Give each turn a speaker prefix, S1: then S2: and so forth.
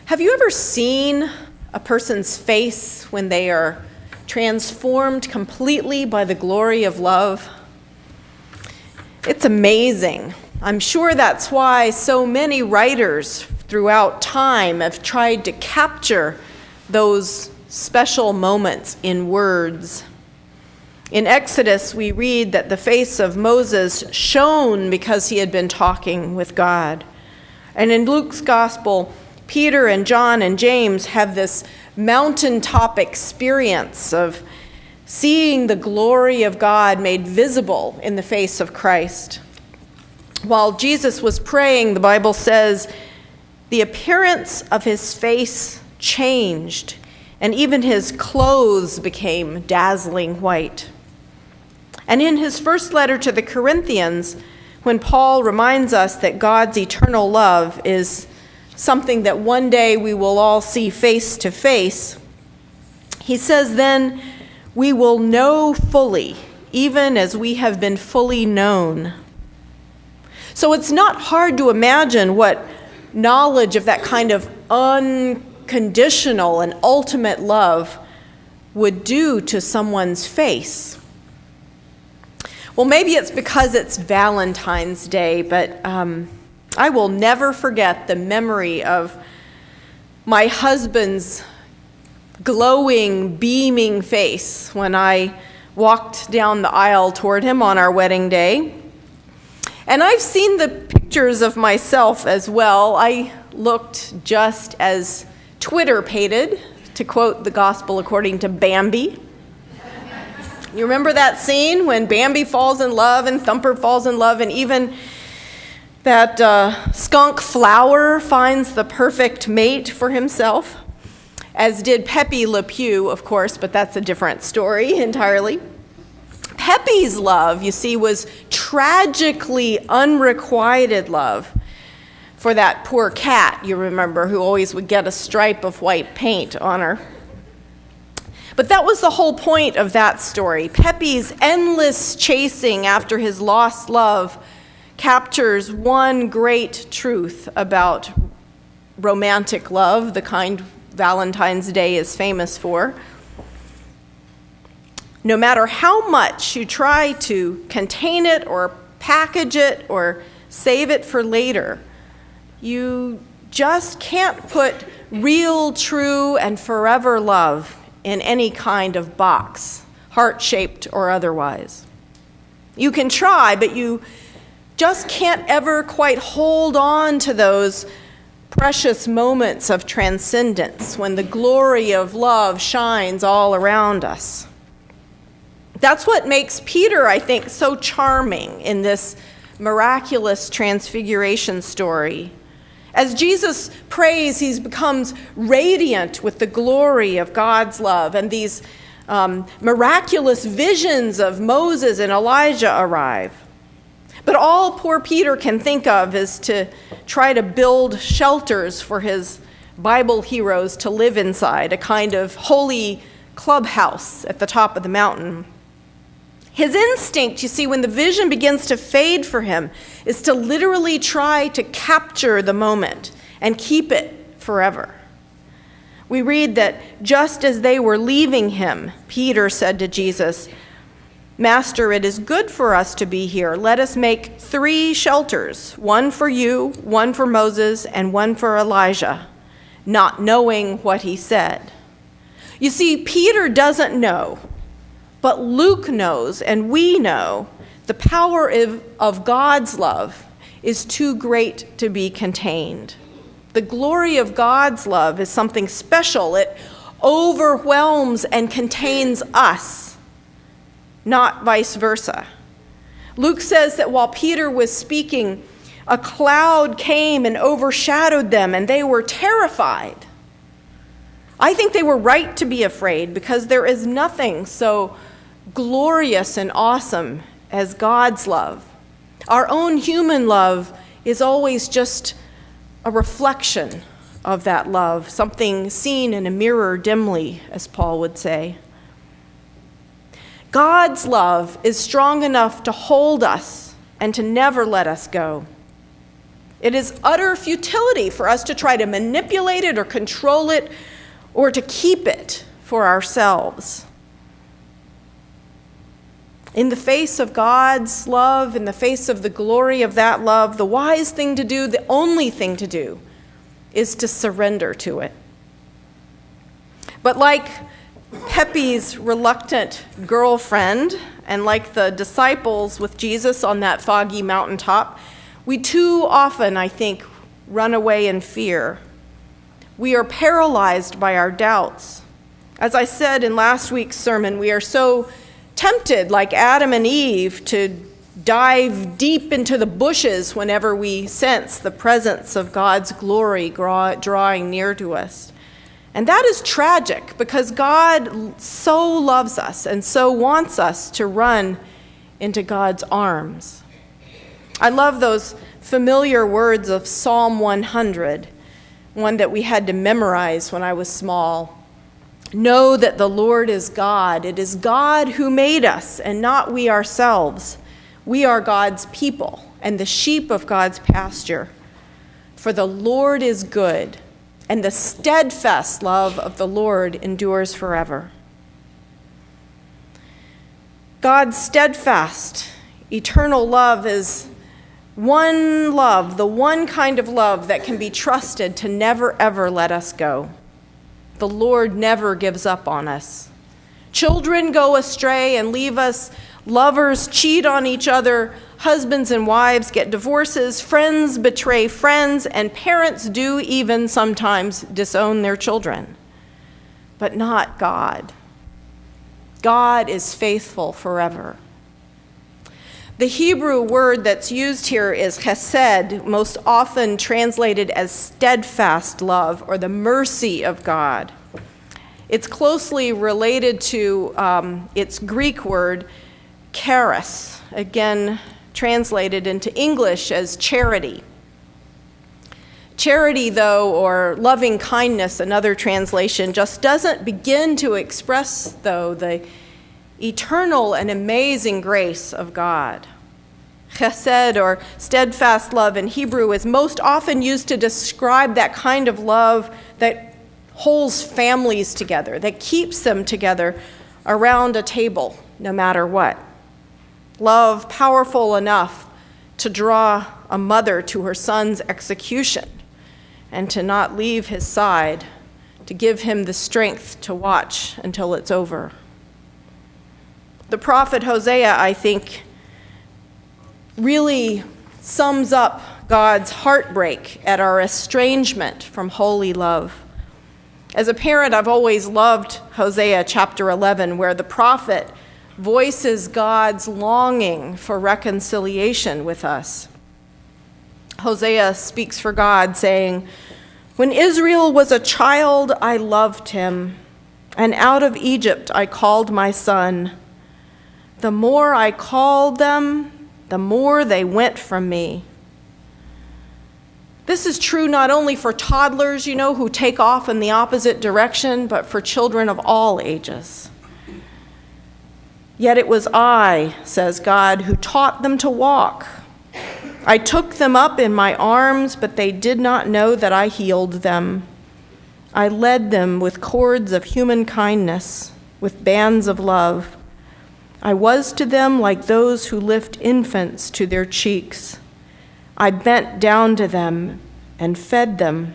S1: Have you ever seen a person's face when they are transformed completely by the glory of love? It's amazing. I'm sure that's why so many writers throughout time have tried to capture those special moments in words. In Exodus, we read that the face of Moses shone because he had been talking with God. And in Luke's gospel, Peter and John and James have this mountaintop experience of seeing the glory of God made visible in the face of Christ. While Jesus was praying, the Bible says, the appearance of his face changed, and even his clothes became dazzling white. And in his first letter to the Corinthians, when Paul reminds us that God's eternal love is something that one day we will all see face to face, he says, then we will know fully, even as we have been fully known. So it's not hard to imagine what knowledge of that kind of unconditional and ultimate love would do to someone's face. Well, maybe it's because it's Valentine's Day, but I will never forget the memory of my husband's glowing, beaming face when I walked down the aisle toward him on our wedding day. And I've seen the pictures of myself as well. I looked just as Twitter-pated, to quote the gospel according to Bambi. You remember that scene when Bambi falls in love and Thumper falls in love, and even that skunk Flower finds the perfect mate for himself, as did Pepe Le Pew, of course, but that's a different story entirely. Pepe's love, you see, was tragically unrequited love for that poor cat, you remember, who always would get a stripe of white paint on her. But that was the whole point of that story. Pepe's endless chasing after his lost love captures one great truth about romantic love, the kind Valentine's Day is famous for. No matter how much you try to contain it or package it or save it for later, you just can't put real, true, and forever love in any kind of box, heart-shaped or otherwise. You can try, but you just can't ever quite hold on to those precious moments of transcendence when the glory of love shines all around us. That's what makes Peter, I think, so charming in this miraculous transfiguration story. As Jesus prays, he becomes radiant with the glory of God's love, and these miraculous visions of Moses and Elijah arrive. But all poor Peter can think of is to try to build shelters for his Bible heroes to live inside, a kind of holy clubhouse at the top of the mountain. His instinct, you see, when the vision begins to fade for him, is to literally try to capture the moment and keep it forever. We read that just as they were leaving him, Peter said to Jesus, "Master, it is good for us to be here. Let us make 3 shelters, one for you, one for Moses, and one for Elijah," not knowing what he said. You see, Peter doesn't know, but Luke knows, and we know, the power of God's love is too great to be contained. The glory of God's love is something special. It overwhelms and contains us, not vice versa. Luke says that while Peter was speaking, a cloud came and overshadowed them, and they were terrified. I think they were right to be afraid, because there is nothing so glorious and awesome as God's love. Our own human love is always just a reflection of that love, something seen in a mirror dimly, as Paul would say. God's love is strong enough to hold us and to never let us go. It is utter futility for us to try to manipulate it or control it or to keep it for ourselves. In the face of God's love, in the face of the glory of that love, the wise thing to do, the only thing to do, is to surrender to it. But like Pepe's reluctant girlfriend, and like the disciples with Jesus on that foggy mountaintop, we too often, I think, run away in fear. We are paralyzed by our doubts. As I said in last week's sermon, we are so tempted, like Adam and Eve, to dive deep into the bushes whenever we sense the presence of God's glory drawing near to us. And that is tragic because God so loves us and so wants us to run into God's arms. I love those familiar words of Psalm 100, one that we had to memorize when I was small. Know that the Lord is God. It is God who made us and not we ourselves. We are God's people and the sheep of God's pasture. For the Lord is good, and the steadfast love of the Lord endures forever. God's steadfast, eternal love is one love, the one kind of love that can be trusted to never, ever let us go. The Lord never gives up on us. Children go astray and leave us. Lovers cheat on each other. Husbands and wives get divorces. Friends betray friends. And parents do even sometimes disown their children. But not God. God is faithful forever. The Hebrew word that's used here is chesed, most often translated as steadfast love or the mercy of God. It's closely related to its Greek word charis, again translated into English as charity. Charity, though, or loving kindness, another translation, just doesn't begin to express, though, the eternal and amazing grace of God. Chesed, or steadfast love in Hebrew, is most often used to describe that kind of love that holds families together, that keeps them together around a table, no matter what. Love powerful enough to draw a mother to her son's execution and to not leave his side, to give him the strength to watch until it's over. The prophet Hosea, I think, really sums up God's heartbreak at our estrangement from holy love. As a parent, I've always loved Hosea chapter 11, where the prophet voices God's longing for reconciliation with us. Hosea speaks for God, saying, "When Israel was a child, I loved him, and out of Egypt I called my son. The more I called them, the more they went from me." This is true not only for toddlers, who take off in the opposite direction, but for children of all ages. "Yet it was I," says God, "who taught them to walk. I took them up in my arms, but they did not know that I healed them. I led them with cords of human kindness, with bands of love. I was to them like those who lift infants to their cheeks. I bent down to them and fed them.